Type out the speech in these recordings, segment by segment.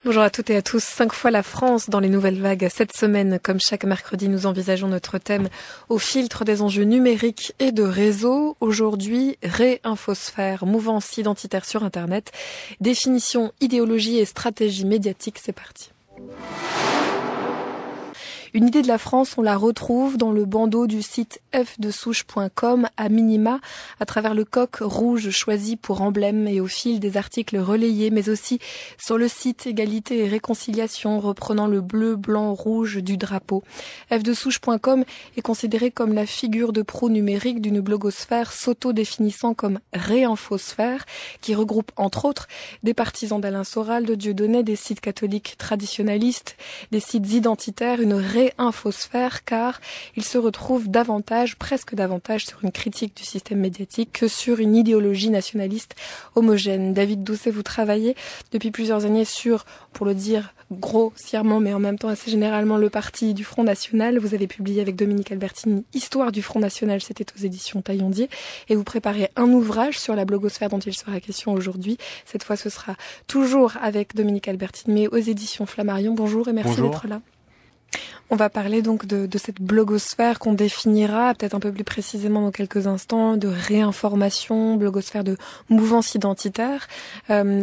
Bonjour à toutes et à tous. 5 fois la France dans les nouvelles vagues. Cette semaine, comme chaque mercredi, nous envisageons notre thème au filtre des enjeux numériques et de réseau. Aujourd'hui, réinfosphère, mouvance identitaire sur Internet, définition, idéologie et stratégie médiatique. C'est parti. Une idée de la France, on la retrouve dans le bandeau du site f2souche.com à minima, à travers le coq rouge choisi pour emblème et au fil des articles relayés, mais aussi sur le site Égalité et Réconciliation, reprenant le bleu, blanc, rouge du drapeau. f2souche.com est considéré comme la figure de proue numérique d'une blogosphère s'auto-définissant comme réinfosphère, qui regroupe entre autres des partisans d'Alain Soral, de Dieudonné, des sites catholiques traditionnalistes, des sites identitaires, une réinfosphère, car il se retrouve presque davantage sur une critique du système médiatique que sur une idéologie nationaliste homogène. David Doucet, vous travaillez depuis plusieurs années sur, pour le dire grossièrement, mais en même temps assez généralement, le parti du Front National. Vous avez publié avec Dominique Albertini Histoire du Front National, c'était aux éditions Taillandier, et vous préparez un ouvrage sur la blogosphère dont il sera question aujourd'hui. Cette fois, ce sera toujours avec Dominique Albertini, mais aux éditions Flammarion. Bonjour et merci d'être là. On va parler donc de cette blogosphère qu'on définira peut-être un peu plus précisément dans quelques instants, de réinformation, blogosphère de mouvance identitaire.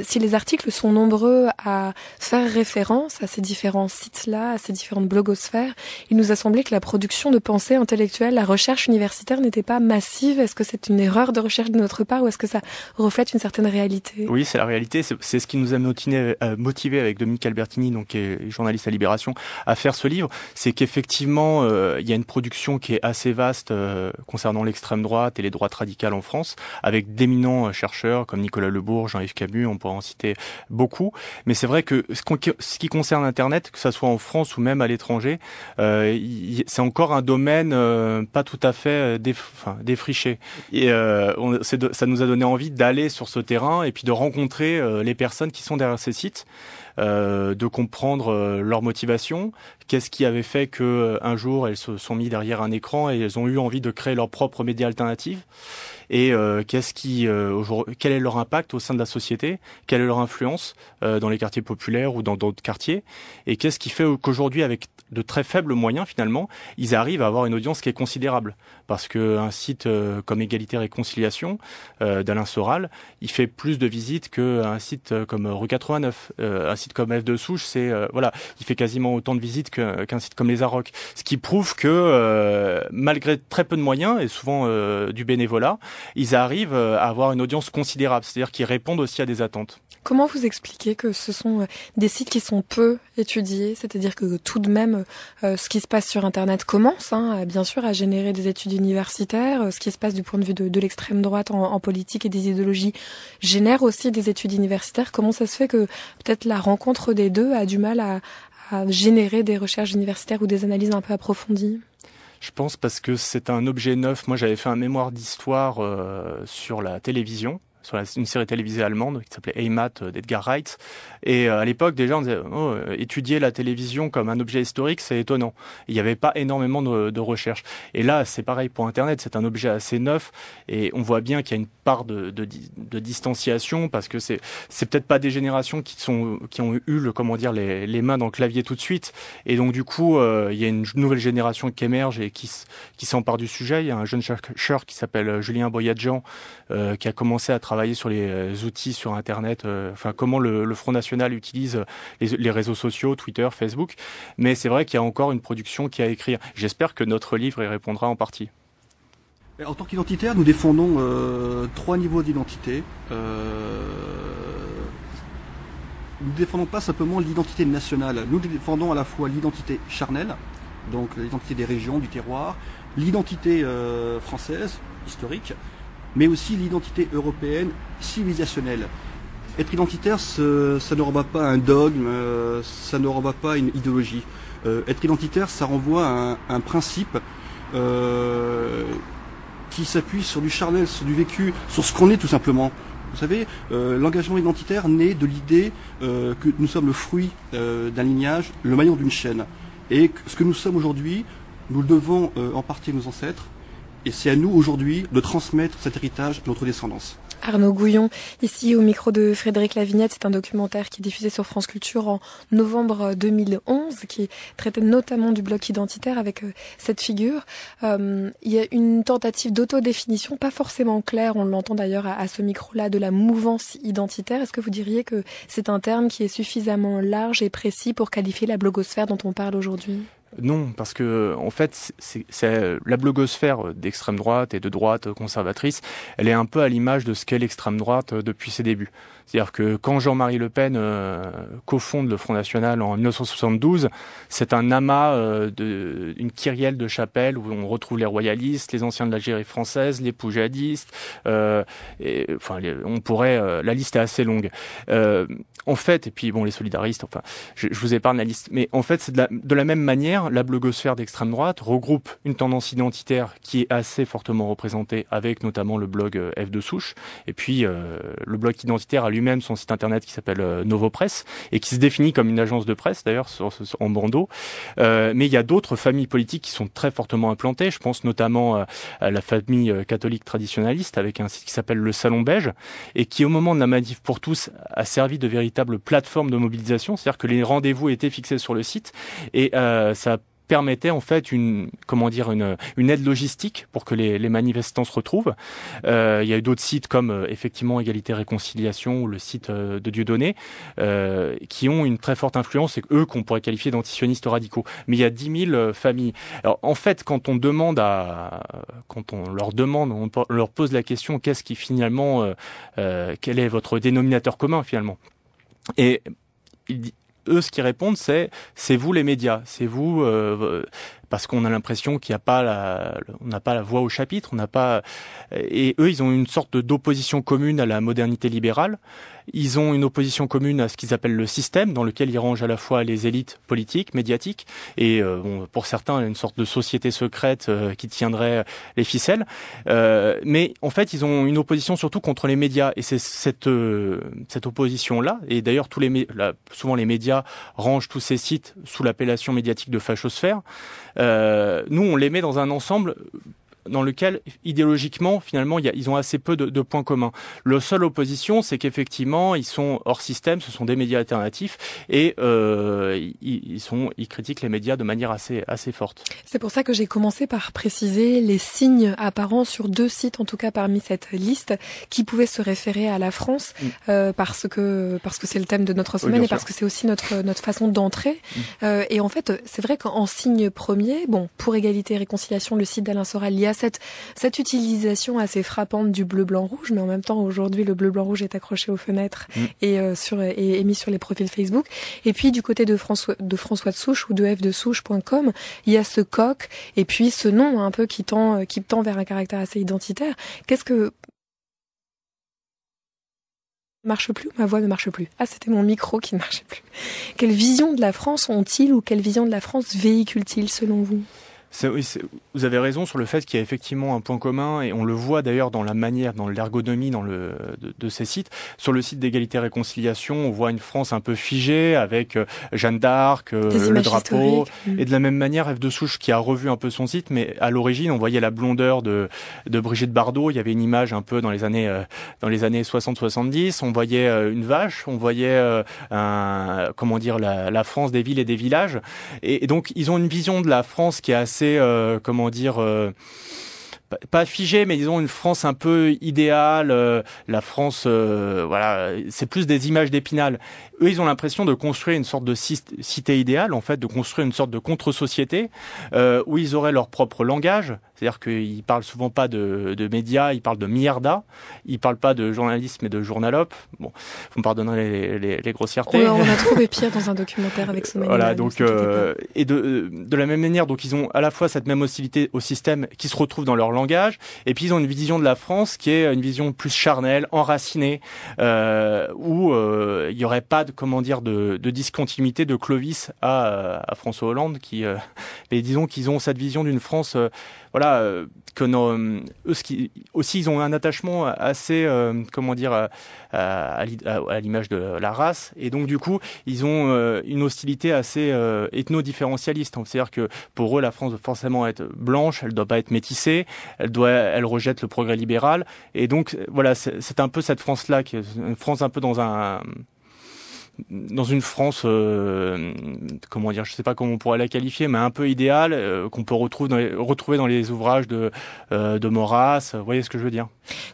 Si les articles sont nombreux à faire référence à ces différents sites-là, à ces différentes blogosphères, il nous a semblé que la production de pensée intellectuelle, la recherche universitaire n'était pas massive. Est-ce que c'est une erreur de recherche de notre part ou est-ce que ça reflète une certaine réalité ? Oui, c'est la réalité. C'est ce qui nous a motivé avec Dominique Albertini, donc qui est journaliste à Libération, à faire ce livre. C'est qu'effectivement, il y a une production qui est assez vaste concernant l'extrême droite et les droites radicales en France, avec d'éminents chercheurs comme Nicolas Lebourg, Jean-Yves Camus, on pourra en citer beaucoup. Mais c'est vrai que ce qui concerne Internet, que ça soit en France ou même à l'étranger, c'est encore un domaine pas tout à fait défriché. Et ça nous a donné envie d'aller sur ce terrain et puis de rencontrer les personnes qui sont derrière ces sites. De comprendre leur motivation, qu'est-ce qui avait fait que un jour elles se sont mis derrière un écran et elles ont eu envie de créer leur propre média alternative, et quel est leur impact au sein de la société, quelle est leur influence dans les quartiers populaires ou dans d'autres quartiers, et qu'est-ce qui fait qu'aujourd'hui, avec de très faibles moyens finalement, ils arrivent à avoir une audience qui est considérable, parce que un site comme Égalité et Réconciliation d'Alain Soral, il fait plus de visites qu'un site comme Rue 89, un site comme F2Souche, il fait quasiment autant de visites qu'un site comme Les Arocs, ce qui prouve que malgré très peu de moyens et souvent du bénévolat, ils arrivent à avoir une audience considérable, c'est-à-dire qu'ils répondent aussi à des attentes. Comment vous expliquez que ce sont des sites qui sont peu étudiés, c'est-à-dire que tout de même, ce qui se passe sur Internet commence, bien sûr, à générer des études universitaires. Ce qui se passe du point de vue de l'extrême droite en politique et des idéologies génère aussi des études universitaires. Comment ça se fait que peut-être la rencontre des deux a du mal à générer des recherches universitaires ou des analyses un peu approfondies ? Je pense parce que c'est un objet neuf. Moi, j'avais fait un mémoire d'histoire sur la télévision, sur une série télévisée allemande qui s'appelait Heimat d'Edgar Reitz. Et à l'époque, déjà, on disait étudier la télévision comme un objet historique, c'est étonnant. Il n'y avait pas énormément de recherche. Et là, c'est pareil pour Internet, c'est un objet assez neuf. Et on voit bien qu'il y a une part de distanciation, parce que c'est peut-être pas des générations qui ont eu les mains dans le clavier tout de suite. Et donc, du coup, il y a une nouvelle génération qui émerge et qui s'empare du sujet. Il y a un jeune chercheur qui s'appelle Julien Boyadjian, qui a commencé à travailler sur les outils sur Internet, comment le Front National utilise les réseaux sociaux, Twitter, Facebook. Mais c'est vrai qu'il y a encore une production qui a à écrire. J'espère que notre livre y répondra en partie. En tant qu'identitaire, nous défendons 3 niveaux d'identité. Nous ne défendons pas simplement l'identité nationale. Nous défendons à la fois l'identité charnelle, donc l'identité des régions, du terroir, l'identité française, historique, mais aussi l'identité européenne, civilisationnelle. Être identitaire, ça ne renvoie pas à un dogme, ça ne renvoie pas à une idéologie. Être identitaire, ça renvoie à un principe qui s'appuie sur du charnel, sur du vécu, sur ce qu'on est tout simplement. Vous savez, l'engagement identitaire naît de l'idée que nous sommes le fruit d'un lignage, le maillon d'une chaîne. Et que ce que nous sommes aujourd'hui, nous le devons en partie à nos ancêtres. Et c'est à nous aujourd'hui de transmettre cet héritage à notre descendance. Arnaud Gouillon, ici au micro de Frédéric Lavignette. C'est un documentaire qui est diffusé sur France Culture en novembre 2011, qui traitait notamment du bloc identitaire avec cette figure. Il y a une tentative d'autodéfinition, pas forcément claire, on l'entend d'ailleurs à ce micro-là, de la mouvance identitaire. Est-ce que vous diriez que c'est un terme qui est suffisamment large et précis pour qualifier la blogosphère dont on parle aujourd'hui ? Non, parce que en fait, c'est la blogosphère d'extrême droite et de droite conservatrice, elle est un peu à l'image de ce qu'est l'extrême droite depuis ses débuts. C'est-à-dire que quand Jean-Marie Le Pen cofonde le Front National en 1972, c'est un amas une kyrielle de chapelles où on retrouve les royalistes, les anciens de l'Algérie française, les poujadistes. On pourrait, la liste est assez longue. En fait, et puis bon, les solidaristes. Enfin, je vous épargne la liste. Mais en fait, c'est de la même manière, la blogosphère d'extrême droite regroupe une tendance identitaire qui est assez fortement représentée, avec notamment le blog F de Souche, et puis le blog identitaire a lui-même son site internet qui s'appelle Novopresse et qui se définit comme une agence de presse d'ailleurs en bandeau. Mais il y a d'autres familles politiques qui sont très fortement implantées. Je pense notamment à la famille catholique traditionnaliste avec un site qui s'appelle le Salon Beige et qui au moment de la manif pour tous a servi de véritable plateforme de mobilisation. C'est-à-dire que les rendez-vous étaient fixés sur le site et ça permettait en fait une aide logistique pour que les manifestants se retrouvent. Il y a eu d'autres sites comme effectivement Égalité Réconciliation ou le site de Dieudonné qui ont une très forte influence et eux qu'on pourrait qualifier d'antisionistes radicaux. Mais il y a 10 000 familles. Alors en fait, quand on leur pose la question qu'est-ce qui finalement quel est votre dénominateur commun finalement, et eux, ce qu'ils répondent, c'est vous les médias, c'est vous, parce qu'on a l'impression qu'il n'y a pas on n'a pas la voix au chapitre, et eux, ils ont une sorte d'opposition commune à la modernité libérale. Ils ont une opposition commune à ce qu'ils appellent le système, dans lequel ils rangent à la fois les élites politiques, médiatiques, et pour certains, une sorte de société secrète qui tiendrait les ficelles. Mais en fait, ils ont une opposition surtout contre les médias, et c'est cette opposition-là, et d'ailleurs souvent les médias rangent tous ces sites sous l'appellation médiatique de fachosphère. Nous, on les met dans un ensemble dans lequel, idéologiquement, finalement, ils ont assez peu de points communs. La seule opposition, c'est qu'effectivement, ils sont hors système, ce sont des médias alternatifs, et ils critiquent les médias de manière assez forte. C'est pour ça que j'ai commencé par préciser les signes apparents sur 2 sites, en tout cas parmi cette liste, qui pouvaient se référer à la France, parce que c'est le thème de notre semaine, et parce que c'est aussi notre façon d'entrer. Et en fait, c'est vrai qu'en signe premier, pour Égalité et Réconciliation, le site d'Alain Soral, il y a cette utilisation assez frappante du bleu blanc rouge, mais en même temps aujourd'hui le bleu blanc rouge est accroché aux fenêtres et mis sur les profils Facebook. Et puis du côté de François de Souche ou de fdesouche.com, il y a ce coq et puis ce nom un peu qui tend vers un caractère assez identitaire. Qu'est-ce que marche plus, ma voix ne marche plus. Ah, c'était mon micro qui ne marchait plus. Quelle vision de la France ont-ils ou quelle vision de la France véhiculent-ils selon vous ? Vous avez raison sur le fait qu'il y a effectivement un point commun, et on le voit d'ailleurs dans la manière, dans l'ergonomie de ces sites. Sur le site d'Égalité et Réconciliation, on voit une France un peu figée avec Jeanne d'Arc, le drapeau, et de la même manière F de Souche qui a revu un peu son site, mais à l'origine on voyait la blondeur de Brigitte Bardot. Il y avait une image un peu dans les années 60-70. On voyait une vache, on voyait la France des villes et des villages, et donc ils ont une vision de la France qui est assez pas figée, mais disons une France un peu idéale. La France, c'est plus des images d'Épinal. Eux, ils ont l'impression de construire une sorte de cité idéale, en fait, de construire une sorte de contre-société où ils auraient leur propre langage. C'est-à-dire qu'ils parlent souvent pas de médias, ils parlent de milliardat. Ils parlent pas de journalisme, mais de journalope. Bon, vous me pardonnerez les grossièretés. On a trouvé pire dans un documentaire avec ce Voilà, donc et de la même manière, donc ils ont à la fois cette même hostilité au système qui se retrouve dans leur langage, et puis ils ont une vision de la France qui est une vision plus charnelle, enracinée, où il y aurait pas de discontinuité de Clovis à François Hollande, mais disons qu'ils ont cette vision d'une France eux, aussi, ils ont un attachement assez, à l'image de la race, et donc du coup, ils ont une hostilité assez ethno-différentialiste. C'est-à-dire que pour eux, la France doit forcément être blanche, elle doit pas être métissée, elle rejette le progrès libéral, et donc voilà, c'est un peu cette France-là, qui est une France un peu dans une France, je sais pas comment on pourrait la qualifier, mais un peu idéale, qu'on peut retrouver dans les ouvrages de Maurras. Vous voyez ce que je veux dire?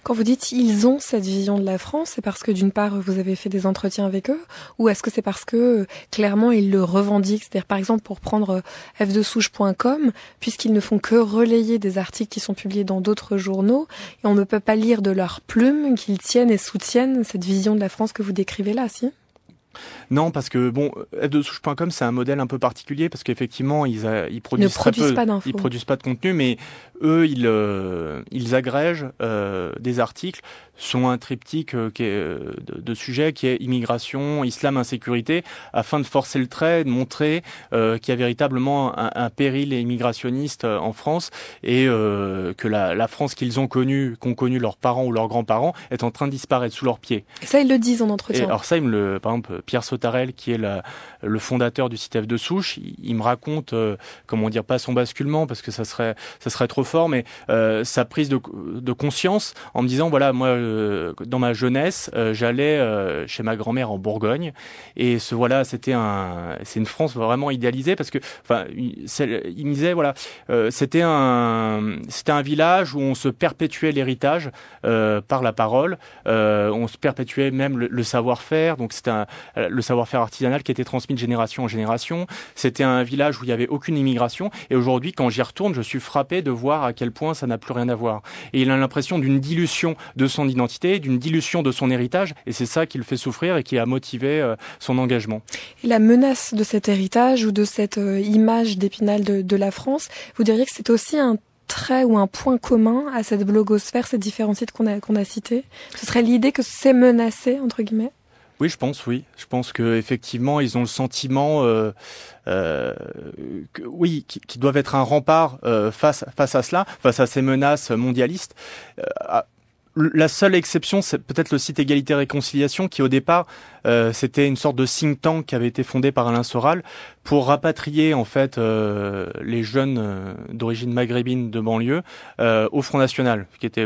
Quand vous dites ils ont cette vision de la France, c'est parce que d'une part vous avez fait des entretiens avec eux, ou est-ce que c'est parce que clairement ils le revendiquent? C'est-à-dire par exemple pour prendre f2souche.com, puisqu'ils ne font que relayer des articles qui sont publiés dans d'autres journaux, et on ne peut pas lire de leur plume qu'ils tiennent et soutiennent cette vision de la France que vous décrivez là, si? Non, parce que f2souche.com, c'est un modèle un peu particulier, parce qu'effectivement ils produisent ils produisent pas de contenu, mais eux ils agrègent des articles selon un triptyque de sujets qui est immigration, islam, insécurité, afin de forcer le trait, de montrer qu'il y a véritablement un péril immigrationniste en France, et que la France qu'ont connu leurs parents ou leurs grands-parents est en train de disparaître sous leurs pieds. Et ça, ils le disent en entretien. Et alors ça, par exemple, Pierre Sautarel, qui est le fondateur du site F2Souche, il me raconte, pas son basculement, parce que ça serait trop fort, mais sa prise de conscience, en me disant, voilà, moi, dans ma jeunesse, j'allais chez ma grand-mère en Bourgogne, et c'est une France vraiment idéalisée, parce que, il me disait, voilà, c'était un village où on se perpétuait l'héritage par la parole, on se perpétuait même le savoir-faire, donc c'était le savoir-faire artisanal qui était transmis de génération en génération. C'était un village où il n'y avait aucune immigration, et aujourd'hui, quand j'y retourne, je suis frappé de voir à quel point ça n'a plus rien à voir. Et il a l'impression d'une dilution de son identité, d'une dilution de son héritage, et c'est ça qui le fait souffrir et qui a motivé son engagement. Et la menace de cet héritage ou de cette image d'Épinal de la France, vous diriez que c'est aussi un trait ou un point commun à cette blogosphère, ces différents sites qu'on a cités? Ce serait l'idée que c'est menacé, entre guillemets? Oui, je pense que effectivement ils ont le sentiment qu'ils doivent être un rempart face à cela, face à ces menaces mondialistes. La seule exception, c'est peut-être le site Égalité et Réconciliation, qui au départ c'était une sorte de think tank qui avait été fondé par Alain Soral pour rapatrier en fait les jeunes d'origine maghrébine de banlieue au Front National, qui était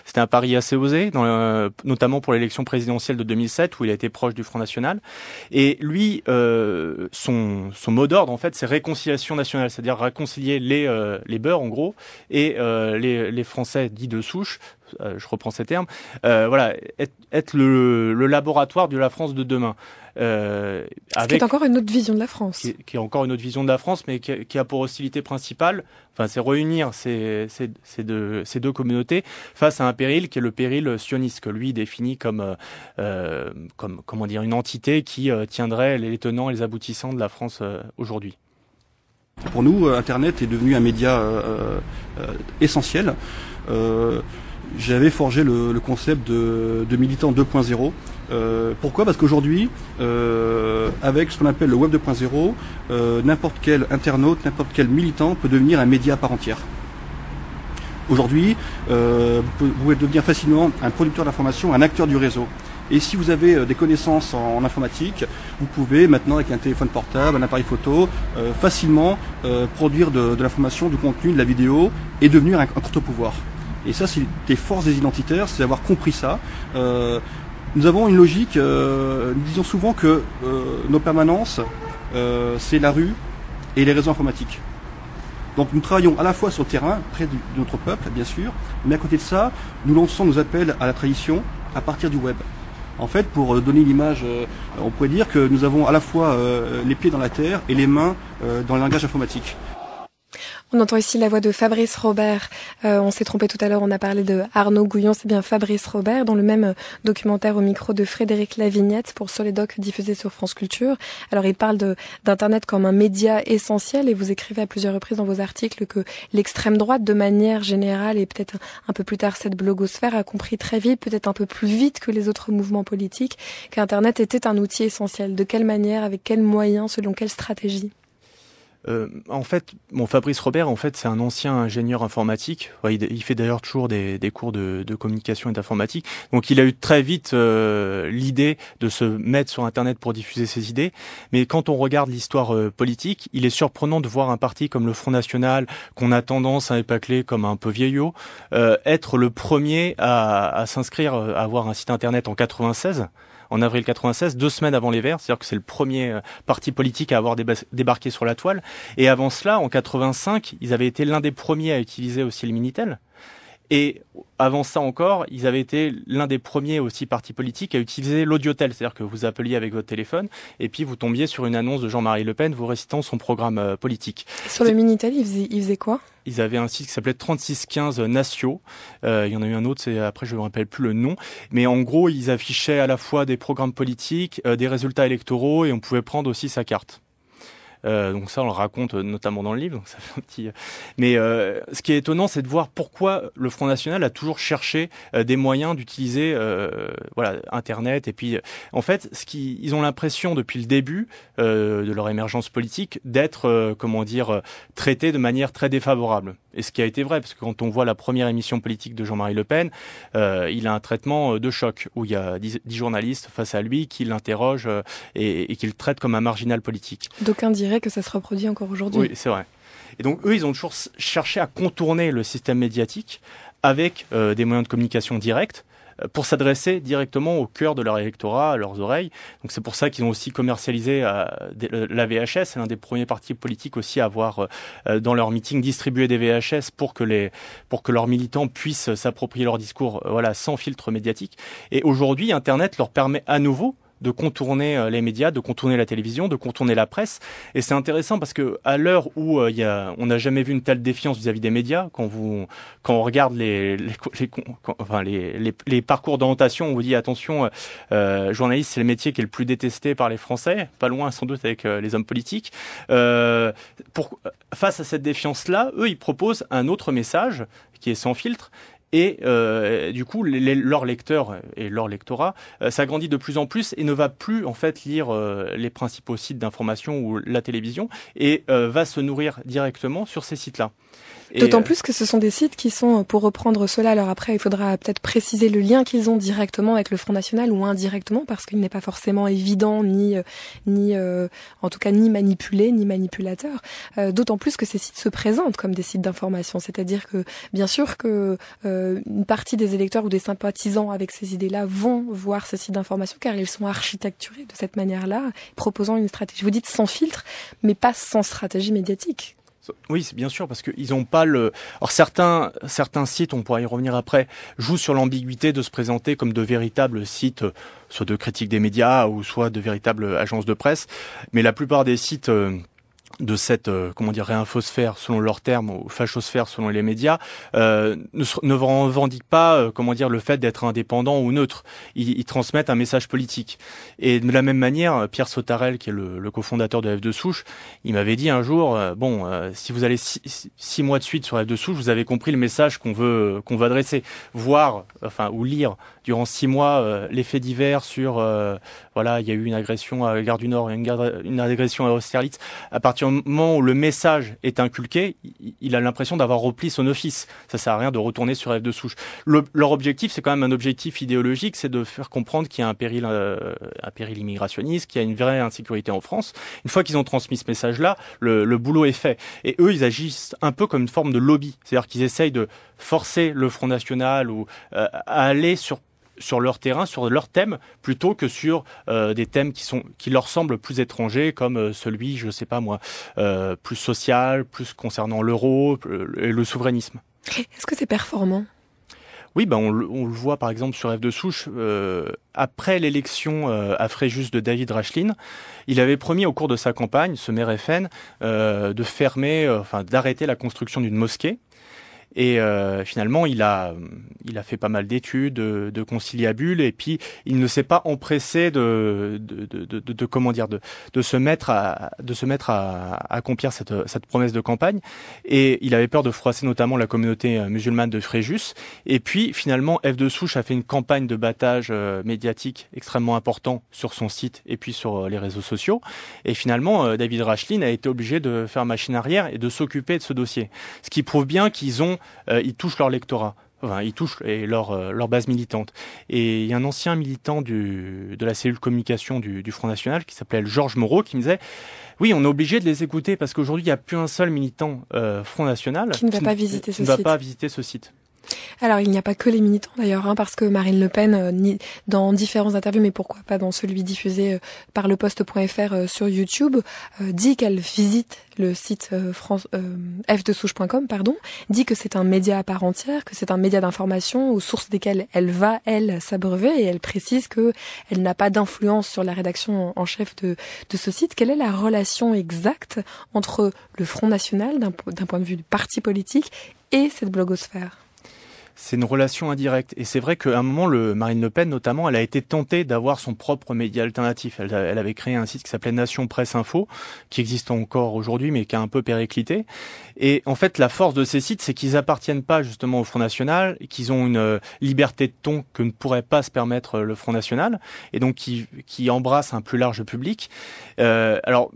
c'était un pari assez osé, notamment pour l'élection présidentielle de 2007 où il a été proche du Front National. Et lui, son mot d'ordre en fait, c'est réconciliation nationale, c'est-à-dire réconcilier les beurs en gros et les Français dits de souche. Je reprends ces termes. Être le laboratoire de la France de demain. Qui est encore une autre vision de la France. Qui est encore une autre vision de la France, mais qui a pour hostilité principale, c'est réunir ces deux communautés face à un péril qui est le péril sioniste, que lui définit comme une entité qui tiendrait les tenants et les aboutissants de la France aujourd'hui. Pour nous, Internet est devenu un média essentiel. J'avais forgé le concept de militant 2.0. Pourquoi? Parce qu'aujourd'hui, avec ce qu'on appelle le web 2.0, n'importe quel internaute, n'importe quel militant peut devenir un média à part entière. Aujourd'hui, vous pouvez devenir facilement un producteur d'information, un acteur du réseau. Et si vous avez des connaissances en informatique, vous pouvez maintenant, avec un téléphone portable, un appareil photo, facilement produire de l'information, du contenu, de la vidéo, et devenir un contre-pouvoir. Et ça, c'est des forces des identitaires, c'est d'avoir compris ça. Nous avons une logique, nous disons souvent que nos permanences, c'est la rue et les réseaux informatiques. Donc nous travaillons à la fois sur le terrain, près de notre peuple, bien sûr, mais à côté de ça, nous lançons nos appels à la tradition à partir du web. En fait, pour donner l'image, on pourrait dire que nous avons à la fois les pieds dans la terre et les mains dans le langage informatique. On entend ici la voix de Fabrice Robert. On s'est trompé tout à l'heure, on a parlé de Arnaud Gouillon, c'est bien Fabrice Robert, dans le même documentaire au micro de Frédéric Lavignette pour Soledoc diffusé sur France Culture. Alors il parle d'Internet comme un média essentiel et vous écrivez à plusieurs reprises dans vos articles que l'extrême droite, de manière générale et peut-être un peu plus tard cette blogosphère, a compris très vite, peut-être un peu plus vite que les autres mouvements politiques, qu'Internet était un outil essentiel. De quelle manière, avec quels moyens, selon quelle stratégie ? En fait, Fabrice Robert, en fait, c'est un ancien ingénieur informatique. Ouais, il fait d'ailleurs toujours des cours de communication et d'informatique. Donc, il a eu très vite l'idée de se mettre sur Internet pour diffuser ses idées. Mais quand on regarde l'histoire politique, il est surprenant de voir un parti comme le Front National, qu'on a tendance à épacler comme un peu vieillot, être le premier à s'inscrire, à avoir un site Internet en 96. En avril 96, 2 semaines avant les Verts, c'est-à-dire que c'est le premier parti politique à avoir débarqué sur la toile. Et avant cela, en 85, ils avaient été l'un des premiers à utiliser aussi le Minitel. Et avant ça encore, ils avaient été l'un des premiers aussi partis politiques à utiliser l'audiotel, c'est-à-dire que vous appeliez avec votre téléphone et puis vous tombiez sur une annonce de Jean-Marie Le Pen vous récitant son programme politique. Sur le Minitel, ils faisaient quoi ? Ils avaient un site qui s'appelait 3615 Natio. Il y en a eu un autre, après je ne me rappelle plus le nom. Mais en gros, ils affichaient à la fois des programmes politiques, des résultats électoraux et on pouvait prendre aussi sa carte. Donc ça, on le raconte notamment dans le livre. Donc ça fait un petit. Mais ce qui est étonnant, c'est de voir pourquoi le Front National a toujours cherché des moyens d'utiliser, Internet. Et puis, en fait, ils ont l'impression depuis le début de leur émergence politique d'être, traités de manière très défavorable. Et ce qui a été vrai, parce que quand on voit la première émission politique de Jean-Marie Le Pen, il a un traitement de choc où il y a 10 journalistes face à lui qui l'interrogent et qui le traitent comme un marginal politique. D'aucuns diraient que ça se reproduit encore aujourd'hui. Oui, c'est vrai. Et donc eux, ils ont toujours cherché à contourner le système médiatique avec des moyens de communication directs pour s'adresser directement au cœur de leur électorat, à leurs oreilles. Donc c'est pour ça qu'ils ont aussi commercialisé la VHS. C'est l'un des premiers partis politiques aussi à avoir dans leurs meetings distribué des VHS pour que leurs militants puissent s'approprier leur discours sans filtre médiatique. Et aujourd'hui, Internet leur permet à nouveau de contourner les médias, de contourner la télévision, de contourner la presse. Et c'est intéressant parce que à l'heure où on n'a jamais vu une telle défiance vis-à-vis des médias, quand on regarde les parcours d'orientation, on vous dit attention, journaliste, c'est le métier qui est le plus détesté par les Français, pas loin sans doute avec les hommes politiques. Face à cette défiance-là, eux, ils proposent un autre message qui est sans filtre. Et du coup, leur lecteur et leur lectorat s'agrandit de plus en plus et ne va plus en fait lire les principaux sites d'information ou la télévision et va se nourrir directement sur ces sites-là. D'autant plus que ce sont des sites qui sont, pour reprendre cela, alors après il faudra peut-être préciser le lien qu'ils ont directement avec le Front National ou indirectement, parce qu'il n'est pas forcément évident ni en tout cas ni manipulé ni manipulateur. D'autant plus que ces sites se présentent comme des sites d'information, c'est-à-dire que bien sûr que une partie des électeurs ou des sympathisants avec ces idées-là vont voir ces sites d'information car ils sont architecturés de cette manière-là, proposant une stratégie. Vous dites sans filtre, mais pas sans stratégie médiatique. Oui, c'est bien sûr, parce qu'ils n'ont pas le... Alors certains sites, on pourra y revenir après, jouent sur l'ambiguïté de se présenter comme de véritables sites, soit de critique des médias ou soit de véritables agences de presse. Mais la plupart des sites de cette réinfosphère selon leurs termes ou fachosphère selon les médias ne revendiquent pas le fait d'être indépendant ou neutre. Ils transmettent un message politique. Et de la même manière, Pierre Sautarel, qui est le cofondateur de F2 Souche, il m'avait dit un jour si vous allez 6 mois de suite sur F2 Souche, vous avez compris le message qu'on veut adresser, ou lire durant 6 mois les faits divers sur il y a eu une agression à la gare du Nord, une agression à Austerlitz. À partir du moment où le message est inculqué, il a l'impression d'avoir repli son office. Ça sert à rien de retourner sur F2 Souche. Leur objectif, c'est quand même un objectif idéologique, c'est de faire comprendre qu'il y a un péril immigrationniste, qu'il y a une vraie insécurité en France. Une fois qu'ils ont transmis ce message-là, le boulot est fait. Et eux, ils agissent un peu comme une forme de lobby. C'est-à-dire qu'ils essayent de forcer le Front National à aller sur leur terrain, sur leurs thèmes, plutôt que sur des thèmes qui leur semblent plus étrangers, comme celui, plus social, plus concernant l'euro et le souverainisme. Est-ce que c'est performant ? Oui, on le voit par exemple sur F2 Souche. Après l'élection à Fréjus de David Rachlin, il avait promis au cours de sa campagne, ce maire FN, d'arrêter la construction d'une mosquée. Et finalement, il a fait pas mal d'études, de conciliabules, et puis il ne s'est pas empressé de se mettre à accomplir cette promesse de campagne. Et il avait peur de froisser notamment la communauté musulmane de Fréjus. Et puis finalement, F de Souche a fait une campagne de battage médiatique extrêmement important sur son site et puis sur les réseaux sociaux. Et finalement, David Rachlin a été obligé de faire machine arrière et de s'occuper de ce dossier. Ce qui prouve bien ils touchent leur lectorat. Enfin, ils touchent leur base militante. Et il y a un ancien militant de la cellule communication du Front National qui s'appelait Georges Moreau qui me disait oui, on est obligé de les écouter parce qu'aujourd'hui, il n'y a plus un seul militant Front National qui ne va pas visiter ce site. Alors, il n'y a pas que les militants d'ailleurs, parce que Marine Le Pen, dans différentes interviews, mais pourquoi pas dans celui diffusé par leposte.fr sur YouTube, dit qu'elle visite le site f2souche.com, dit que c'est un média à part entière, que c'est un média d'information aux sources desquelles elle va, s'abreuver, et elle précise que elle n'a pas d'influence sur la rédaction en chef de ce site. Quelle est la relation exacte entre le Front National, d'un point de vue du parti politique, et cette blogosphère ? C'est une relation indirecte. Et c'est vrai qu'à un moment, Marine Le Pen, notamment, elle a été tentée d'avoir son propre média alternatif. Elle avait créé un site qui s'appelait Nation Presse Info, qui existe encore aujourd'hui, mais qui a un peu périclité. Et en fait, la force de ces sites, c'est qu'ils appartiennent pas justement au Front National, qu'ils ont une liberté de ton que ne pourrait pas se permettre le Front National, et donc qui embrassent un plus large public. Alors,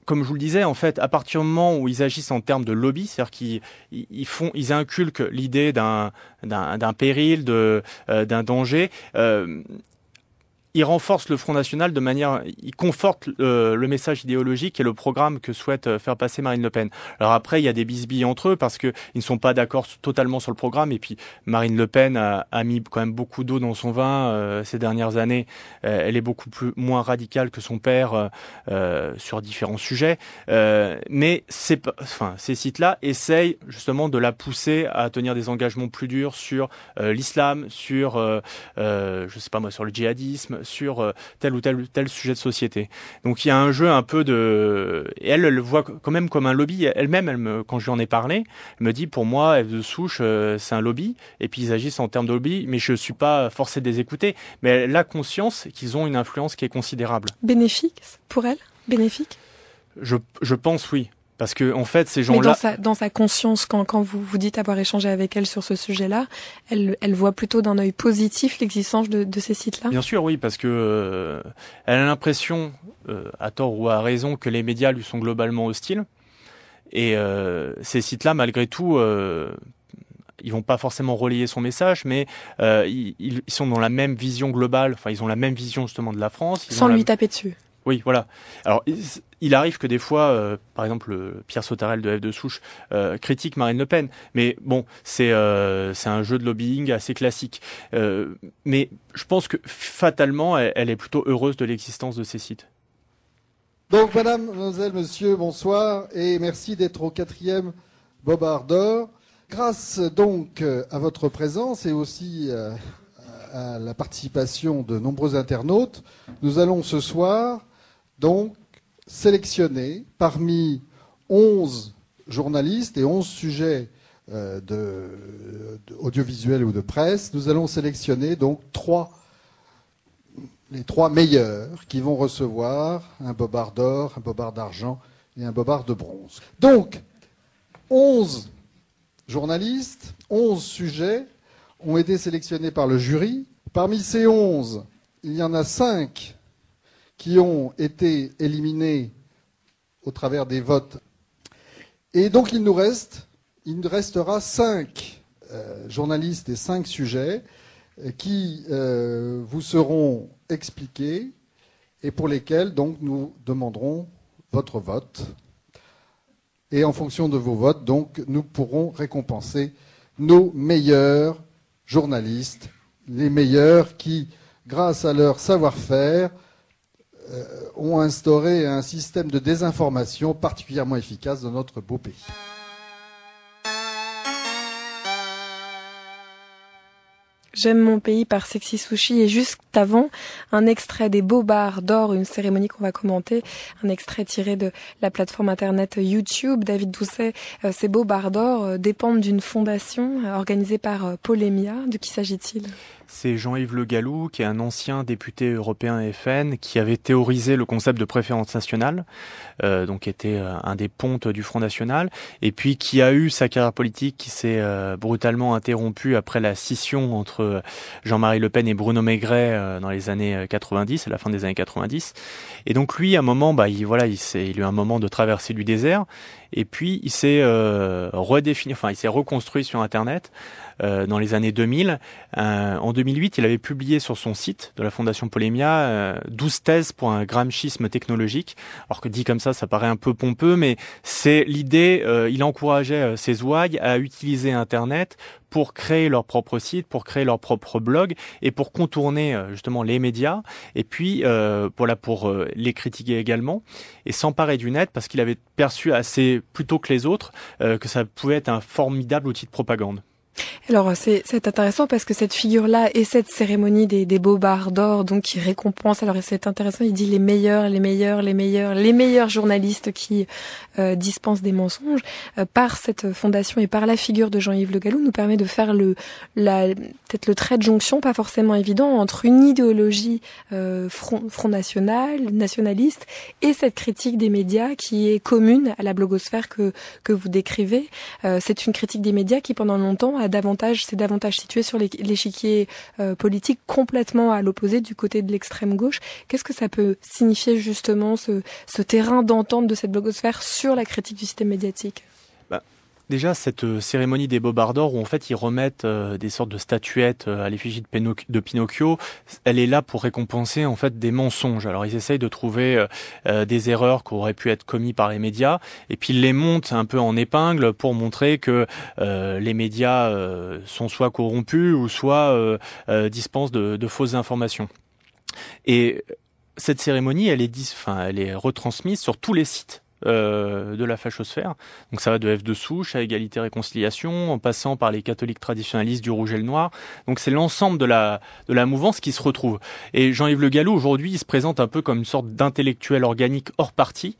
comme je vous le disais, en fait, à partir du moment où ils agissent en termes de lobby, c'est-à-dire qu'ils inculquent l'idée d'un péril, d'un danger, ils renforcent le Front National ils confortent le message idéologique et le programme que souhaite faire passer Marine Le Pen. Alors après, il y a des bisbilles entre eux parce que ils ne sont pas d'accord totalement sur le programme. Et puis Marine Le Pen a mis quand même beaucoup d'eau dans son vin ces dernières années. Elle est beaucoup moins radicale que son père sur différents sujets. Mais ces sites-là essayent justement de la pousser à tenir des engagements plus durs sur l'islam, sur je sais pas moi, sur le djihadisme, sur tel ou tel sujet de société. Donc il y a un jeu un peu et elle le voit quand même comme un lobby. Elle-même, quand je lui en ai parlé, elle me dit pour moi, F de Souche, c'est un lobby. Et puis ils agissent en termes de lobby, mais je suis pas forcé de les écouter. Mais elle a conscience qu'ils ont une influence qui est considérable. Bénéfique pour elle ? Bénéfique ? Je pense oui. Parce que en fait, ces gens-là, mais dans sa conscience, quand vous dites avoir échangé avec elle sur ce sujet-là, elle voit plutôt d'un œil positif l'existence de ces sites-là. Bien sûr, oui, parce que elle a l'impression, à tort ou à raison, que les médias lui sont globalement hostiles. Et ces sites-là, malgré tout, ils vont pas forcément relayer son message, mais ils sont dans la même vision globale. Enfin, ils ont la même vision justement de la France. Sans lui taper dessus. Oui, voilà. Alors, il arrive que des fois, par exemple, Pierre Sautarel de F de Souche critique Marine Le Pen. Mais bon, c'est un jeu de lobbying assez classique. Mais je pense que fatalement, elle est plutôt heureuse de l'existence de ces sites. Donc, madame, mademoiselle, monsieur, bonsoir, et merci d'être au 4e Bobard d'Or. Grâce donc à votre présence et aussi à la participation de nombreux internautes, nous allons ce soir donc sélectionner parmi 11 journalistes et 11 sujets audiovisuels ou de presse, nous allons sélectionner donc les 3 meilleurs qui vont recevoir un Bobard d'or, un Bobard d'argent et un Bobard de bronze. Donc, 11 journalistes, 11 sujets ont été sélectionnés par le jury. Parmi ces 11, il y en a 5 qui ont été éliminés au travers des votes. Et donc il nous restera 5 journalistes et 5 sujets qui vous seront expliqués et pour lesquels donc nous demanderons votre vote. Et en fonction de vos votes, donc, nous pourrons récompenser nos meilleurs journalistes, les meilleurs qui, grâce à leur savoir-faire, ont instauré un système de désinformation particulièrement efficace dans notre beau pays. J'aime mon pays par Sexy Sushi et juste avant, un extrait des Bobards d'or, une cérémonie qu'on va commenter, un extrait tiré de la plateforme internet YouTube. David Doucet, ces Bobards d'or dépendent d'une fondation organisée par Polémia. De qui s'agit-il ? C'est Jean-Yves Le Gallou, qui est un ancien député européen FN, qui avait théorisé le concept de préférence nationale, donc était un des pontes du Front National, et puis qui a eu sa carrière politique qui s'est brutalement interrompue après la scission entre Jean-Marie Le Pen et Bruno Maigret dans les années 90, à la fin des années 90. Et donc lui, à un moment, il a eu un moment de traversée du désert, et puis il s'est redéfini, il s'est reconstruit sur Internet dans les années 2000. En 2008, il avait publié sur son site de la Fondation Polémia 12 thèses pour un gramscisme technologique. Alors que dit comme ça paraît un peu pompeux, mais c'est l'idée. Il encourageait ses ouailles à utiliser Internet pour créer leur propre site, pour créer leur propre blog et pour contourner justement les médias et puis pour les critiquer également et s'emparer du net parce qu'il avait perçu plus tôt que les autres que ça pouvait être un formidable outil de propagande. Alors c'est intéressant parce que cette figure-là et cette cérémonie des Bobards d'or, donc qui récompense, alors c'est intéressant, il dit les meilleurs journalistes qui dispensent des mensonges, par cette fondation et par la figure de Jean-Yves Le Gallou nous permet de faire peut-être le trait de jonction, pas forcément évident, entre une idéologie Front National, nationaliste, et cette critique des médias qui est commune à la blogosphère que vous décrivez. C'est une critique des médias qui pendant longtemps s'est davantage situé sur l'échiquier politique complètement à l'opposé du côté de l'extrême gauche. Qu'est-ce que ça peut signifier justement ce terrain d'entente de cette blogosphère sur la critique du système médiatique ? Déjà, cette cérémonie des Bobards d'or où en fait ils remettent des sortes de statuettes à l'effigie de Pinocchio, elle est là pour récompenser en fait des mensonges. Alors ils essayent de trouver des erreurs qui auraient pu être commises par les médias et puis ils les montent un peu en épingle pour montrer que les médias sont soit corrompus ou soit dispensent de fausses informations. Et cette cérémonie, elle est retransmise sur tous les sites de la fachosphère. Donc ça va de F de Souche à Égalité Réconciliation, en passant par les catholiques traditionnalistes du Rouge et le Noir. Donc c'est l'ensemble de la mouvance qui se retrouve. Et Jean-Yves Le Gallou, aujourd'hui, il se présente un peu comme une sorte d'intellectuel organique hors parti.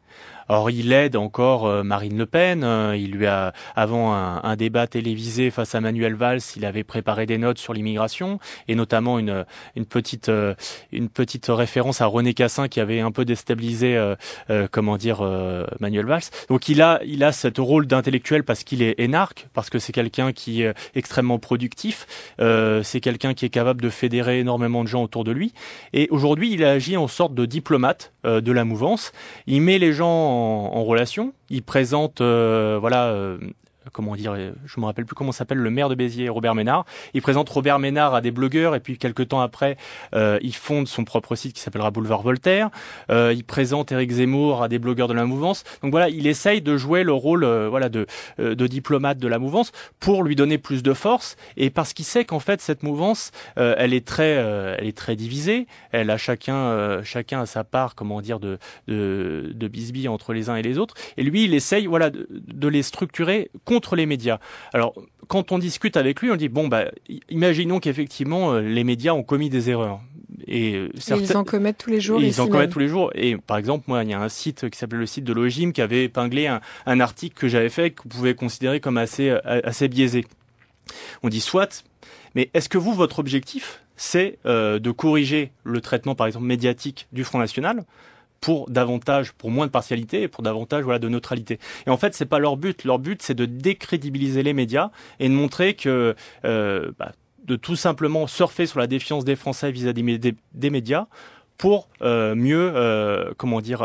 Alors il aide encore Marine Le Pen, il lui a, avant un débat télévisé face à Manuel Valls, il avait préparé des notes sur l'immigration, et notamment une petite référence à René Cassin qui avait un peu déstabilisé Manuel Valls. Donc il a ce rôle d'intellectuel parce qu'il est énarque, parce que c'est quelqu'un qui est extrêmement productif, c'est quelqu'un qui est capable de fédérer énormément de gens autour de lui, et aujourd'hui il agit en sorte de diplomate de la mouvance. Il met les gens en relation, il présente je me rappelle plus comment s'appelle le maire de Béziers, Robert Ménard. Il présente Robert Ménard à des blogueurs et puis quelques temps après, il fonde son propre site qui s'appellera Boulevard Voltaire. Il présente Éric Zemmour à des blogueurs de la mouvance. Donc voilà, il essaye de jouer le rôle de diplomate de la mouvance pour lui donner plus de force et parce qu'il sait qu'en fait cette mouvance, elle est très divisée. Elle a chacun a sa part, de bisbille entre les uns et les autres. Et lui, il essaye de les structurer contre les médias. Alors, quand on discute avec lui, on dit imaginons qu'effectivement les médias ont commis des erreurs. Et ils en commettent tous les jours. Et par exemple, moi, il y a un site qui s'appelle le site de l'Ogime qui avait épinglé un article que j'avais fait que vous pouvez considérer comme assez biaisé. On dit soit, mais est-ce que votre objectif, c'est de corriger le traitement, par exemple, médiatique du Front National pour moins de partialité et pour davantage de neutralité. Et en fait, c'est pas leur but. Leur but, c'est de décrédibiliser les médias et de montrer que de tout simplement surfer sur la défiance des Français vis-à-vis des médias pour mieux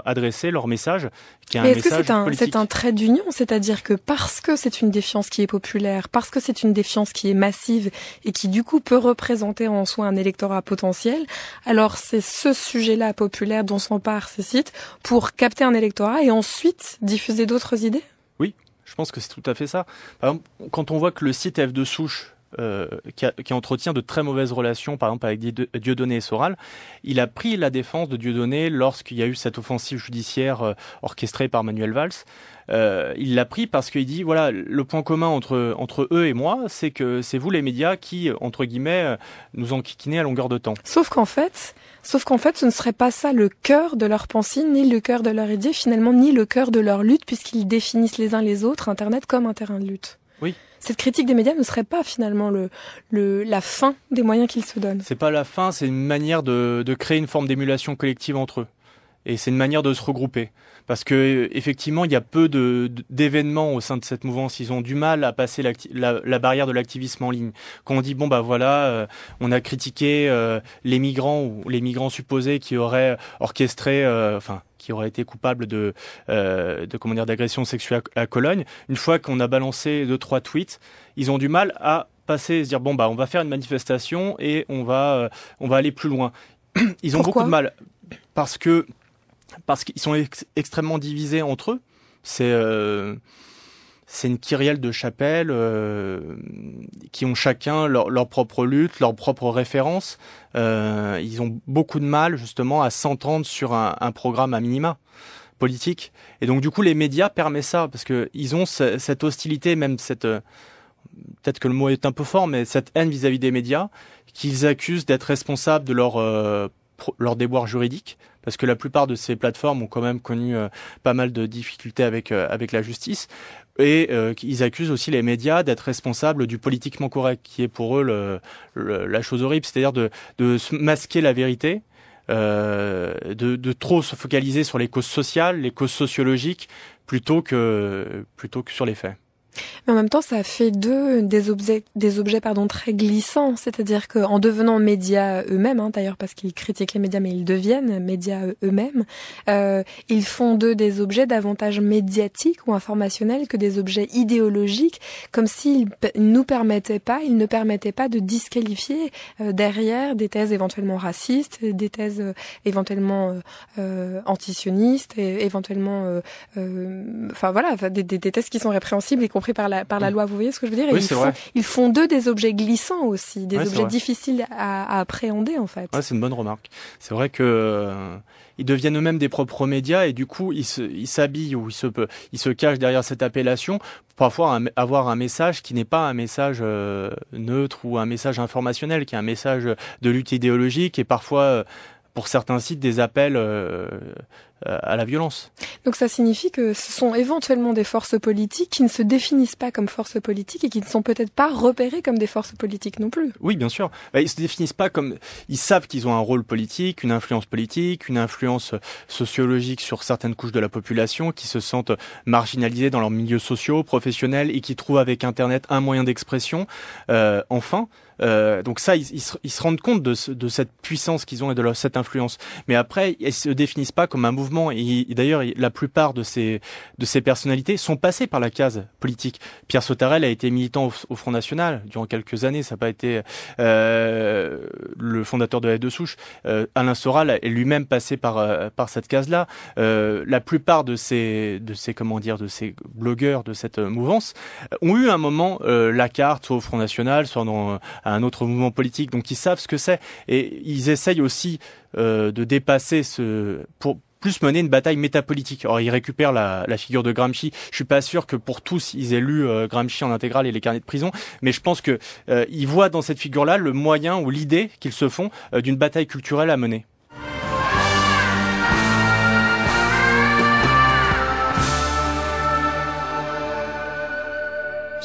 adresser leur message qui est un message politique. C'est un trait d'union, c'est-à-dire que parce que c'est une défiance qui est populaire, parce que c'est une défiance qui est massive et qui du coup peut représenter en soi un électorat potentiel, alors c'est ce sujet-là populaire dont s'emparent ces sites pour capter un électorat et ensuite diffuser d'autres idées ? Oui, je pense que c'est tout à fait ça. Par exemple, quand on voit que le site F de Souche qui entretient de très mauvaises relations, par exemple avec Dieudonné et Soral. Il a pris la défense de Dieudonné lorsqu'il y a eu cette offensive judiciaire orchestrée par Manuel Valls. Il l'a pris parce qu'il dit, voilà, le point commun entre eux et moi, c'est que c'est vous les médias qui, entre guillemets, nous enquiquinez à longueur de temps. Sauf qu'en fait, ce ne serait pas ça le cœur de leur pensée, ni le cœur de leur idée, finalement, ni le cœur de leur lutte, puisqu'ils définissent les uns les autres Internet comme un terrain de lutte. Oui. Cette critique des médias ne serait pas finalement la fin des moyens qu'ils se donnent. C'est pas la fin, c'est une manière de créer une forme d'émulation collective entre eux. Et c'est une manière de se regrouper. Parce que effectivement, il y a peu d'événements au sein de cette mouvance. Ils ont du mal à passer la barrière de l'activisme en ligne. Quand on dit bon bah voilà, on a critiqué les migrants ou les migrants supposés qui auraient orchestré, qui auraient été coupables d'agression sexuelle à Cologne. Une fois qu'on a balancé 2-3 tweets, ils ont du mal à passer et se dire bon bah on va faire une manifestation et on va aller plus loin. Ils ont Pourquoi ? beaucoup de mal parce qu'ils sont extrêmement divisés entre eux. C'est une kyrielle de chapelles qui ont chacun leur propre lutte, leur propre référence. Ils ont beaucoup de mal justement à s'entendre sur un programme à minima politique. Et donc du coup les médias permettent ça parce que ils ont cette hostilité, même peut-être que le mot est un peu fort, mais cette haine vis-à-vis des médias qu'ils accusent d'être responsables de leur déboire juridique. Parce que la plupart de ces plateformes ont quand même connu pas mal de difficultés avec la justice. Et ils accusent aussi les médias d'être responsables du politiquement correct, qui est pour eux la chose horrible, c'est-à-dire de masquer la vérité, de trop se focaliser sur les causes sociales, les causes sociologiques, plutôt que sur les faits. Mais en même temps, ça fait d'eux des objets très glissants. C'est-à-dire qu'en devenant médias eux-mêmes, d'ailleurs parce qu'ils critiquent les médias, mais ils deviennent médias eux-mêmes, ils font d'eux des objets davantage médiatiques ou informationnels que des objets idéologiques, comme s'ils ils ne permettaient pas de disqualifier derrière des thèses éventuellement racistes, des thèses éventuellement antisionistes, et éventuellement, des thèses qui sont répréhensibles, y compris par la loi, vous voyez ce que je veux dire? Oui, Ils font d'eux des objets glissants aussi, des objets vrai. difficiles à appréhender en fait. Ouais, c'est une bonne remarque. C'est vrai que ils deviennent eux-mêmes des propres médias et du coup ils s'habillent ou ils se cachent derrière cette appellation pour parfois avoir un message qui n'est pas un message neutre ou un message informationnel, qui est un message de lutte idéologique et parfois pour certains sites des appels à la violence. Donc ça signifie que ce sont éventuellement des forces politiques qui ne se définissent pas comme forces politiques et qui ne sont peut-être pas repérées comme des forces politiques non plus. Oui, bien sûr. Ils se définissent pas comme... Ils savent qu'ils ont un rôle politique, une influence sociologique sur certaines couches de la population qui se sentent marginalisées dans leurs milieux sociaux, professionnels et qui trouvent avec Internet un moyen d'expression. Donc ça, ils se rendent compte de cette puissance qu'ils ont et de cette influence. Mais après, ils se définissent pas comme un mouvement. Et d'ailleurs, la plupart de ces personnalités sont passées par la case politique. Pierre Sautarel a été militant au Front National durant quelques années. Ça n'a pas été le fondateur de la de Souche. Alain Soral est lui-même passé par cette case-là. La plupart de ces blogueurs de cette mouvance ont eu un moment la carte, soit au Front National, soit dans un autre mouvement politique, donc ils savent ce que c'est et ils essayent aussi de dépasser pour plus mener une bataille métapolitique. Alors ils récupèrent la figure de Gramsci. Je suis pas sûr que pour tous ils aient lu Gramsci en intégrale et les carnets de prison, mais je pense que ils voient dans cette figure-là le moyen ou l'idée qu'ils se font d'une bataille culturelle à mener.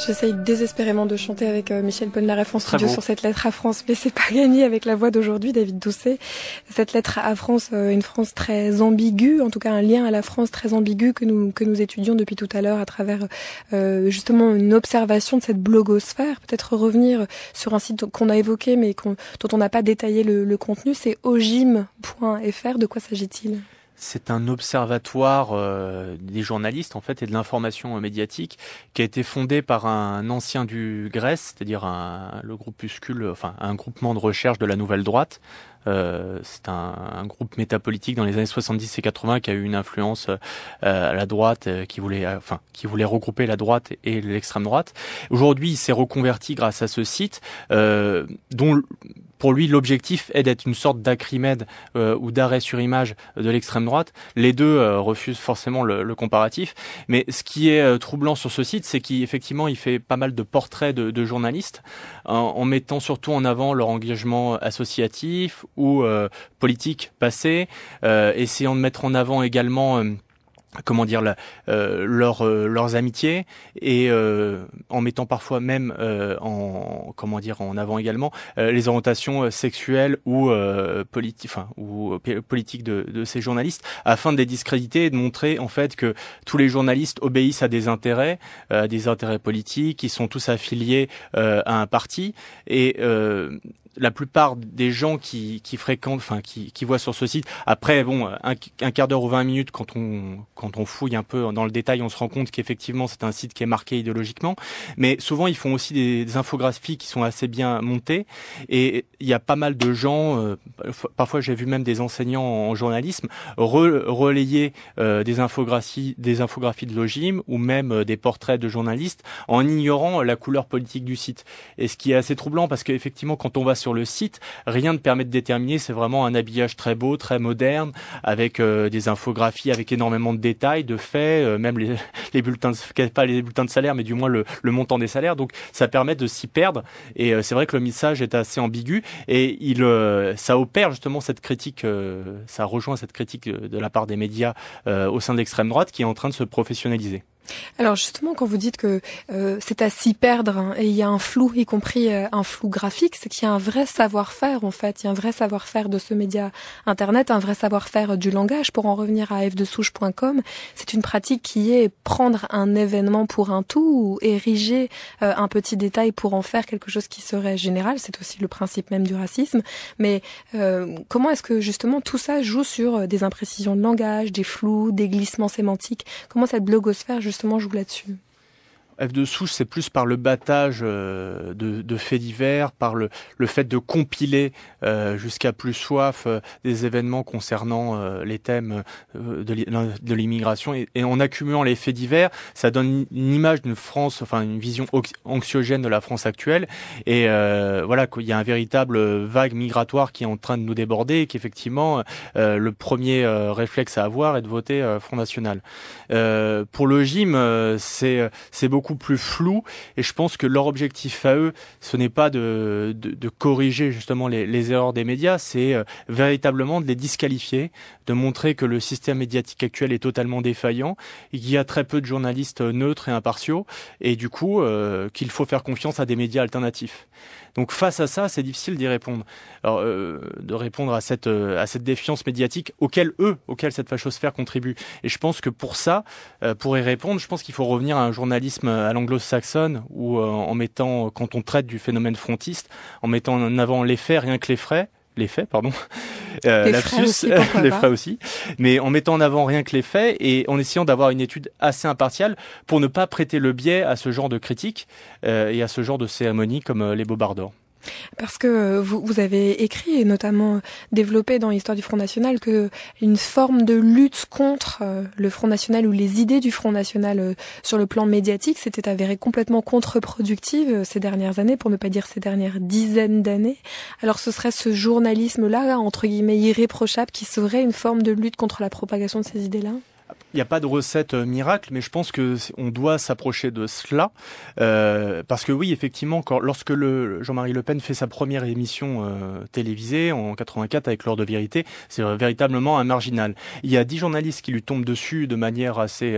J'essaye désespérément de chanter avec Michel Polnareff en studio sur cette lettre à France, mais c'est pas gagné avec la voix d'aujourd'hui, David Doucet. Cette lettre à France, une France très ambiguë, en tout cas un lien à la France très ambigu que nous étudions depuis tout à l'heure à travers justement une observation de cette blogosphère. Peut-être revenir sur un site qu'on a évoqué mais dont on n'a pas détaillé le contenu, c'est ogim.fr. De quoi s'agit-il ? C'est un observatoire des journalistes en fait et de l'information médiatique qui a été fondé par un ancien du GRES, c'est-à-dire le groupuscule, un groupement de recherche de la Nouvelle Droite, C'est un groupe métapolitique dans les années 70 et 80 qui a eu une influence à la droite, qui voulait regrouper la droite et l'extrême droite. Aujourd'hui, il s'est reconverti grâce à ce site, dont pour lui, l'objectif est d'être une sorte d'Acrimède ou d'arrêt sur image de l'extrême droite. Les deux refusent forcément le comparatif. Mais ce qui est troublant sur ce site, c'est qu'effectivement, il fait pas mal de portraits de journalistes en mettant surtout en avant leur engagement associatif ou politique passé, essayant de mettre en avant également leurs amitiés et en mettant parfois même en avant également les orientations sexuelles ou politiques de ces journalistes, afin de les discréditer et de montrer en fait que tous les journalistes obéissent à des intérêts politiques, qui sont tous affiliés à un parti, et la plupart des gens qui fréquentent, qui voient sur ce site, après un quart d'heure ou 20 minutes, quand on fouille un peu dans le détail, on se rend compte qu'effectivement c'est un site qui est marqué idéologiquement, mais souvent ils font aussi des infographies qui sont assez bien montées, et il y a pas mal de gens, parfois j'ai vu même des enseignants en journalisme relayer des infographies de l'OGIM ou même des portraits de journalistes en ignorant la couleur politique du site. Et ce qui est assez troublant, parce qu'effectivement quand on va sur le site, rien ne permet de déterminer, c'est vraiment un habillage très beau, très moderne, avec des infographies, avec énormément de détails, de faits, même les bulletins, pas les bulletins de salaire, mais du moins le montant des salaires. Donc ça permet de s'y perdre, et c'est vrai que le message est assez ambigu, et ça opère justement cette critique, ça rejoint cette critique de la part des médias au sein de l'extrême droite, qui est en train de se professionnaliser. Alors justement, quand vous dites que c'est à s'y perdre, et il y a un flou, y compris un flou graphique, c'est qu'il y a un vrai savoir-faire en fait, il y a un vrai savoir-faire de ce média internet, un vrai savoir-faire du langage. Pour en revenir à fdesouches.com, c'est une pratique qui est prendre un événement pour un tout, ou ériger un petit détail pour en faire quelque chose qui serait général. C'est aussi le principe même du racisme. Mais comment est-ce que justement tout ça joue sur des imprécisions de langage, des flous, des glissements sémantiques? Comment cette blogosphère justement joue là-dessus? F de souche, c'est plus par le battage de faits divers, par le fait de compiler jusqu'à plus soif des événements concernant les thèmes de l'immigration, et en accumulant les faits divers, ça donne une image d'une France, une vision anxiogène de la France actuelle, et qu'il y a un véritable vague migratoire qui est en train de nous déborder, et qu'effectivement le premier réflexe à avoir est de voter Front National. Pour le GIM, c'est beaucoup plus flou, et je pense que leur objectif à eux, ce n'est pas de corriger justement les erreurs des médias, c'est véritablement de les disqualifier, de montrer que le système médiatique actuel est totalement défaillant, et qu'il y a très peu de journalistes neutres et impartiaux, et du coup qu'il faut faire confiance à des médias alternatifs. Donc face à ça, c'est difficile d'y répondre. Alors de répondre à cette défiance médiatique auquel cette fachosphère contribue. Et je pense que pour ça, pour y répondre, je pense qu'il faut revenir à un journalisme à l'anglo-saxonne, où quand on traite du phénomène frontiste, en mettant en avant les faits, rien que les faits, les frais aussi, mais en mettant en avant rien que les faits et en essayant d'avoir une étude assez impartiale pour ne pas prêter le biais à ce genre de critiques et à ce genre de cérémonies comme les Bobards d'or. Parce que vous avez écrit et notamment développé dans l'histoire du Front National que une forme de lutte contre le Front National ou les idées du Front National sur le plan médiatique s'était avérée complètement contre-productive ces dernières années, pour ne pas dire ces dernières dizaines d'années. Alors ce serait ce journalisme-là, entre guillemets, irréprochable, qui serait une forme de lutte contre la propagation de ces idées-là ? Il n'y a pas de recette miracle, mais je pense que on doit s'approcher de cela, parce que oui, effectivement, lorsque Jean-Marie Le Pen fait sa première émission télévisée en 84 avec l'heure de vérité, c'est véritablement un marginal. Il y a 10 journalistes qui lui tombent dessus de manière assez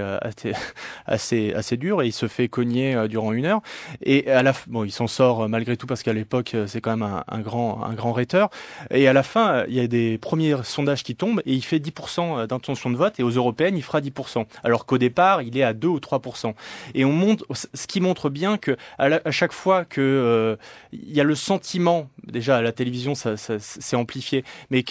dure, et il se fait cogner durant 1 heure. Et il s'en sort malgré tout, parce qu'à l'époque c'est quand même un grand rhéteur. Et à la fin, il y a des premiers sondages qui tombent et il fait 10% d'intention de vote, et aux européennes il fera 10%, alors qu'au départ, il est à 2 ou 3%. Et on montre, ce qui montre bien que à chaque fois que il y a le sentiment, déjà à la télévision, ça c'est amplifié, mais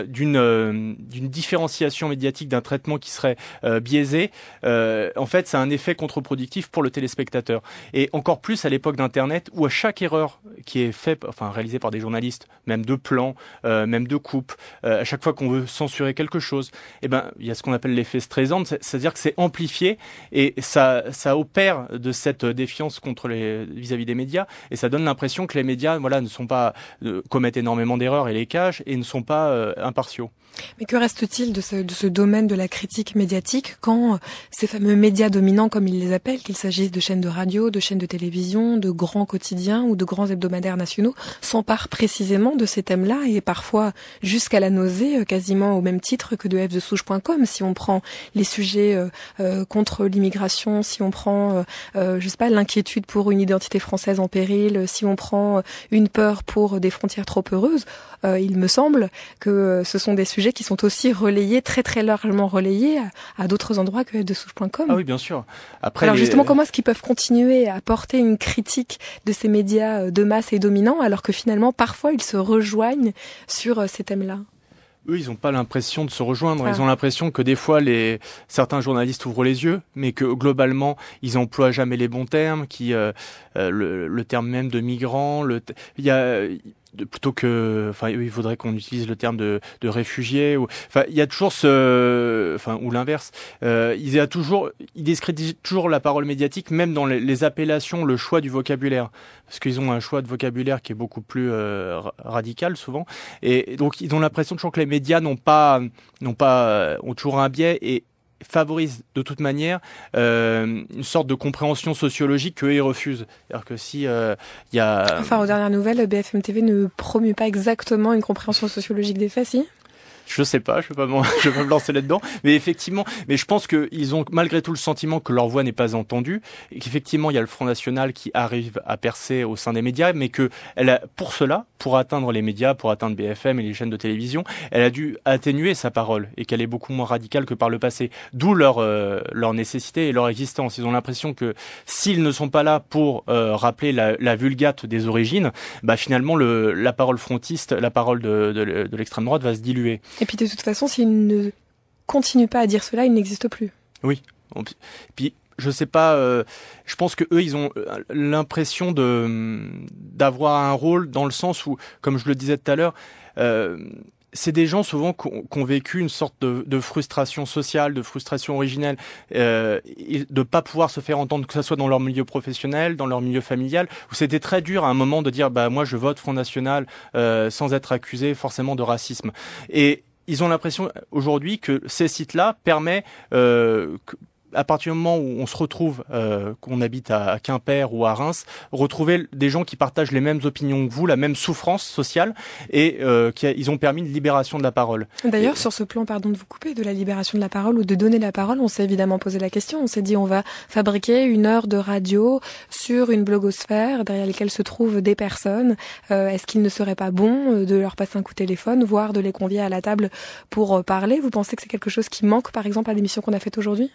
d'une différenciation médiatique, d'un traitement qui serait biaisé, en fait, ça a un effet contre-productif pour le téléspectateur. Et encore plus à l'époque d'Internet, où à chaque erreur qui est réalisée par des journalistes, même de plans, même de coupes, à chaque fois qu'on veut censurer quelque chose, il y a ce qu'on appelle l'effet Streisand, c'est-à-dire que c'est amplifié et ça opère de cette défiance vis-à-vis des médias, et ça donne l'impression que les médias, ne sont pas commettent énormément d'erreurs et les cachent et ne sont pas impartiaux. Mais que reste-t-il de ce domaine de la critique médiatique quand ces fameux médias dominants, comme ils les appellent, qu'il s'agisse de chaînes de radio, de chaînes de télévision, de grands quotidiens ou de grands hebdomadaires nationaux, s'emparent précisément de ces thèmes-là et parfois jusqu'à la nausée, quasiment au même titre que de fdesouches.com. Si on prend les sujets contre l'immigration, si on prend, l'inquiétude pour une identité française en péril, si on prend une peur pour des frontières trop heureuses, il me semble que ce sont des sujets qui sont aussi relayés, très très largement relayés à d'autres endroits que fdesouches.com. Ah oui, bien sûr. Après, alors justement, comment est-ce qu'ils peuvent continuer à porter une critique de ces médias de masse et dominants, alors que finalement, parfois, ils se rejoignent sur ces thèmes-là? Eux, ils n'ont pas l'impression de se rejoindre. Ils ont l'impression que des fois, certains journalistes ouvrent les yeux, mais que globalement, ils emploient jamais les bons termes, le terme même de migrant, plutôt que, il faudrait qu'on utilise le terme de réfugiés, il y a toujours ou l'inverse. Ils discréditent toujours la parole médiatique, même dans les appellations, le choix du vocabulaire, parce qu'ils ont un choix de vocabulaire qui est beaucoup plus radical souvent, et donc ils ont l'impression toujours que les médias ont toujours un biais et favorise de toute manière une sorte de compréhension sociologique qu'eux ils refusent. C'est-à-dire que si y a... Enfin, aux dernières nouvelles, BFM TV ne promue pas exactement une compréhension sociologique des faits, si ? Je sais pas, je vais pas me lancer là-dedans, mais effectivement, je pense qu'ils ont malgré tout le sentiment que leur voix n'est pas entendue, et qu'effectivement il y a le Front National qui arrive à percer au sein des médias, mais que pour atteindre les médias, pour atteindre BFM et les chaînes de télévision, elle a dû atténuer sa parole et qu'elle est beaucoup moins radicale que par le passé. D'où leur nécessité et leur existence. Ils ont l'impression que s'ils ne sont pas là pour rappeler la vulgate des origines, finalement la parole frontiste, la parole de l'extrême droite va se diluer. Et puis de toute façon, s'ils ne continuent pas à dire cela, ils n'existent plus. Oui. Puis je sais pas. Je pense que eux, ils ont l'impression d'avoir un rôle dans le sens où, comme je le disais tout à l'heure, c'est des gens souvent qui ont vécu une sorte de frustration sociale, de frustration originelle, de pas pouvoir se faire entendre, que ça soit dans leur milieu professionnel, dans leur milieu familial, où c'était très dur à un moment de dire moi je vote Front National sans être accusé forcément de racisme. Et ils ont l'impression aujourd'hui que ces sites-là permettent à partir du moment où on se retrouve, qu'on habite à Quimper ou à Reims, retrouver des gens qui partagent les mêmes opinions que vous, la même souffrance sociale, et ils ont permis une libération de la parole. D'ailleurs, sur ce plan, pardon de vous couper, de la libération de la parole ou de donner la parole, on s'est évidemment posé la question. On s'est dit, on va fabriquer une heure de radio sur une blogosphère derrière laquelle se trouvent des personnes. Est-ce qu'il ne serait pas bon de leur passer un coup de téléphone, voire de les convier à la table pour parler? Vous pensez que c'est quelque chose qui manque, par exemple, à l'émission qu'on a faite aujourd'hui?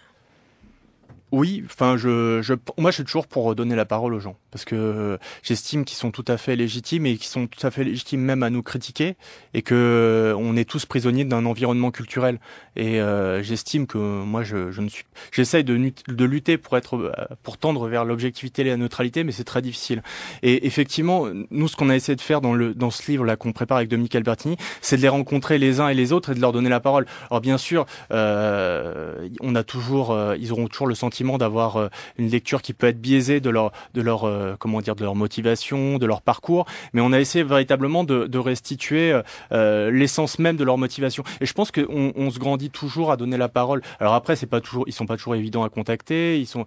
Oui, moi je suis toujours pour donner la parole aux gens, parce que j'estime qu'ils sont tout à fait légitimes et qu'ils sont tout à fait légitimes même à nous critiquer, et que on est tous prisonniers d'un environnement culturel. Et j'estime que moi j'essaye de lutter pour tendre vers l'objectivité et la neutralité, mais c'est très difficile. Et effectivement, nous ce qu'on a essayé de faire dans ce livre là qu'on prépare avec Dominique Albertini, c'est de les rencontrer les uns et les autres et de leur donner la parole. Alors bien sûr, ils auront toujours le sentiment d'avoir une lecture qui peut être biaisée de leur motivation, de leur parcours, mais on a essayé véritablement de restituer l'essence même de leur motivation. Et je pense qu'on se grandit toujours à donner la parole. Alors après, ils sont pas toujours évidents à contacter, ils sont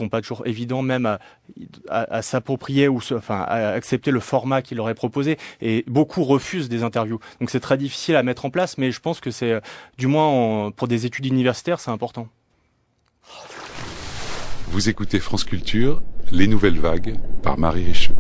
pas toujours évidents même à s'approprier à accepter le format qu'il leur est proposé. Et beaucoup refusent des interviews. Donc c'est très difficile à mettre en place, mais je pense que c'est, du moins pour des études universitaires, c'est important. Vous écoutez France Culture, Les Nouvelles Vagues, par Marie Richeux.